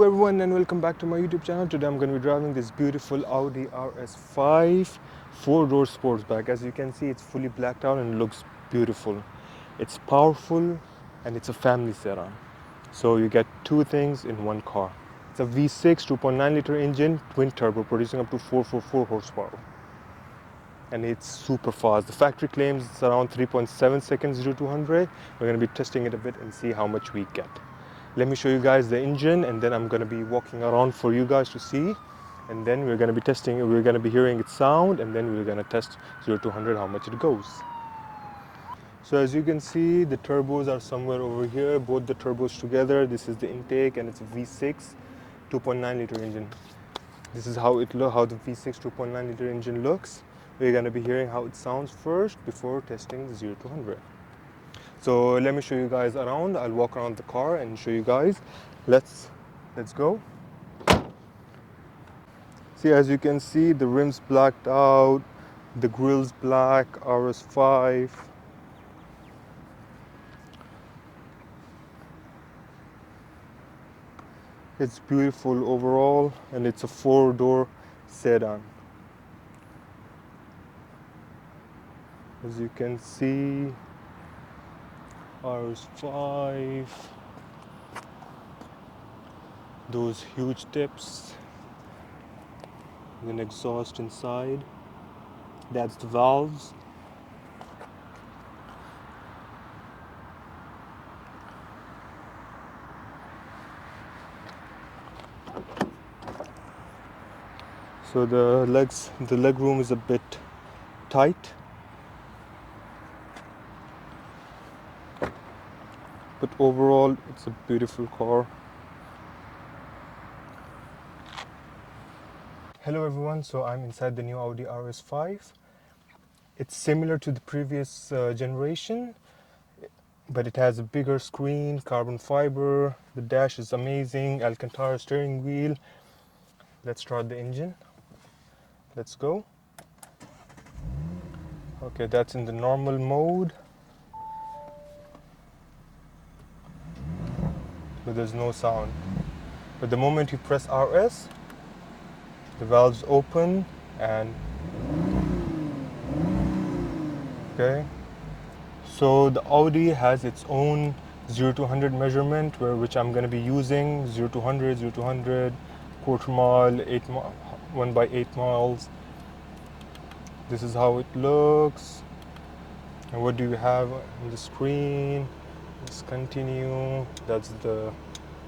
Hello everyone and welcome back to my YouTube channel. Today I'm going to be driving this beautiful Audi RS5 4-door Sportback. As you can see, it's fully blacked out and looks beautiful. It's powerful and it's a family sedan. So you get two things in one car. It's a V6 2.9 liter engine, twin turbo, producing up to 444 horsepower. And it's super fast. The factory claims it's around 3.7 seconds 0 to 100. We're going to be testing it a bit and see how much we get. Let me show you guys the engine, and then I'm going to be walking around for you guys to see, and then we're going to be testing it. We're going to be hearing its sound, and then we're going to test 0 to 100 how much it goes. So as you can see, the turbos are somewhere over here, both the turbos together. This is the intake and it's a V6 2.9 liter engine. This is how how the V6 2.9 liter engine looks. We're going to be hearing how it sounds first before testing the 0 to 100. So let me show you guys around. I'll walk around the car and show you guys. Let's go. See, as you can see, the rims blacked out, the grille's black, RS5. It's beautiful overall, and it's a 4-door sedan. As you can see, RS5, those huge tips, an exhaust inside, that's the valves. So the leg room is a bit tight, but overall it's a beautiful car. Hello everyone, so I'm inside the new Audi RS5. It's similar to the previous generation, but it has a bigger screen, carbon fiber, the dash is amazing, Alcantara steering wheel. Let's start the engine. Let's go. Okay, that's in the normal mode, but there's no sound. But the moment you press RS, the valves open and okay. So the Audi has its own 0 to 100 measurement, which I'm going to be using. 0 to 100, 0 to 100, quarter mile, 1 by 8 miles. This is how it looks. And what do you have on the screen? Let's continue. That's the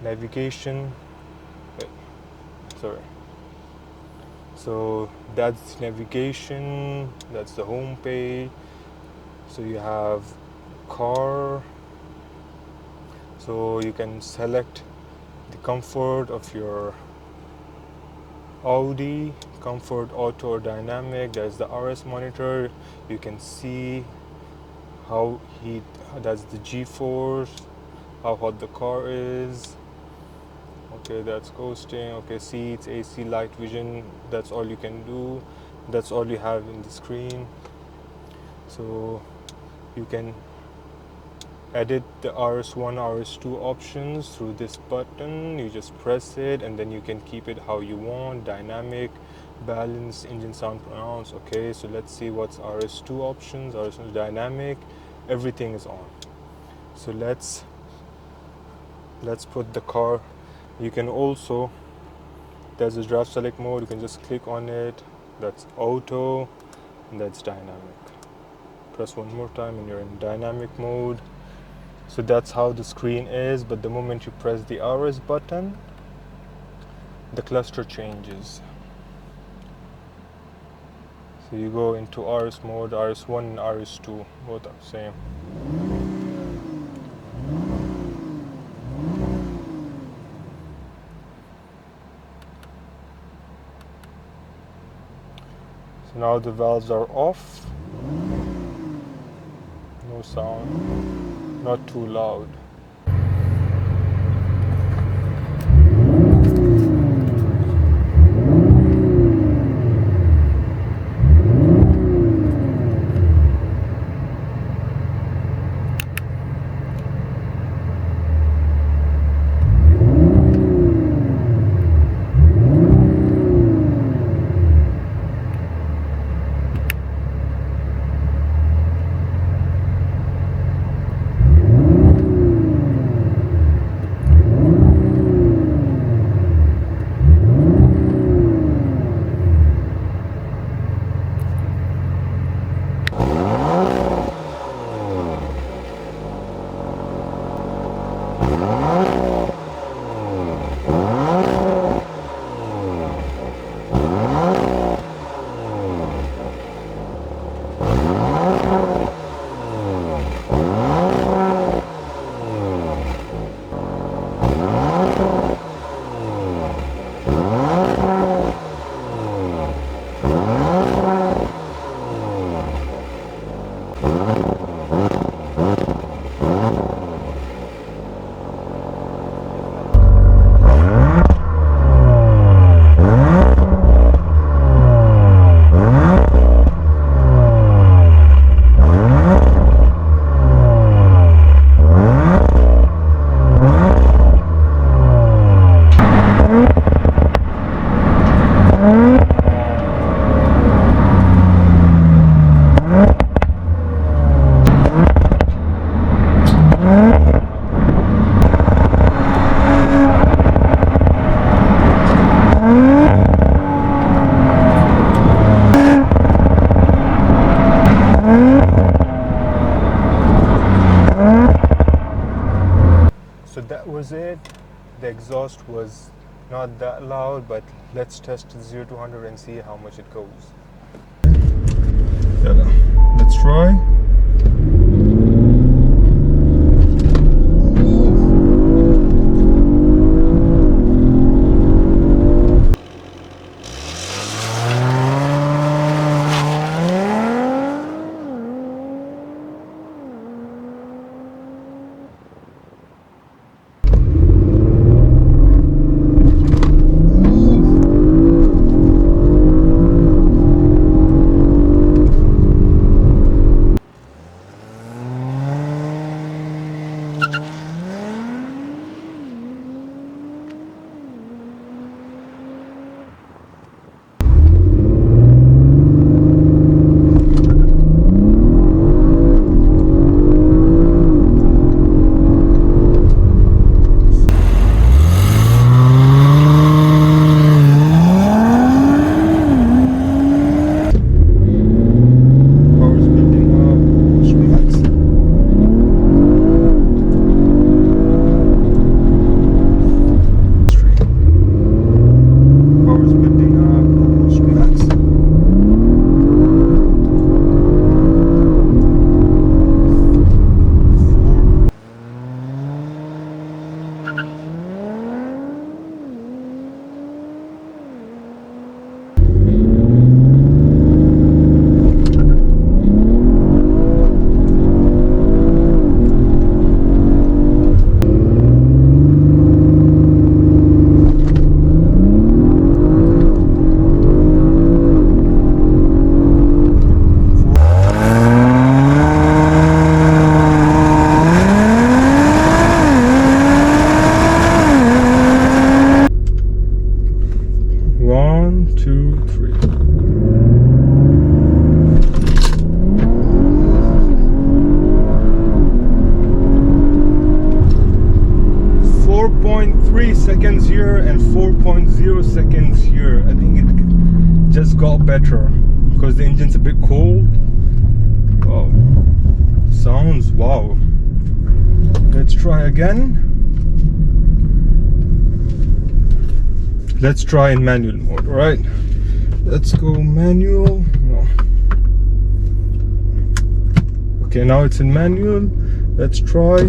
navigation. Wait, sorry. So that's navigation, that's the home page. So you have car, so you can select the comfort of your Audi, comfort, auto or dynamic. There's the RS monitor. You can see how that's the G-force, how hot the car is. Okay, that's ghosting. Okay, seats, AC, light vision. That's all you can do. That's all you have in the screen. So you can edit the RS1, RS2 options through this button. You just press it and then you can keep it how you want. Dynamic, balance, engine sound pronounce. Okay, so let's see what's RS2 options. RS1 dynamic, everything is on. So let's put the car. You can also, there's a draft select mode, you can just click on it. That's auto and that's dynamic. Press one more time and you're in dynamic mode. So that's how the screen is, but the moment you press the RS button, the cluster changes. So you go into RS mode, RS1 and RS2, both are the same. So now the valves are off. No sound, not too loud. was it. The exhaust was not that loud, but let's test 0 to 100 and see how much it goes. Let's try. Seconds here and 4.0 seconds here. I think it just got better because the engine's a bit cold. Wow, sounds wow. Let's try again. Let's try in manual mode. Right, let's go manual. No. Okay, now it's in manual. Let's try.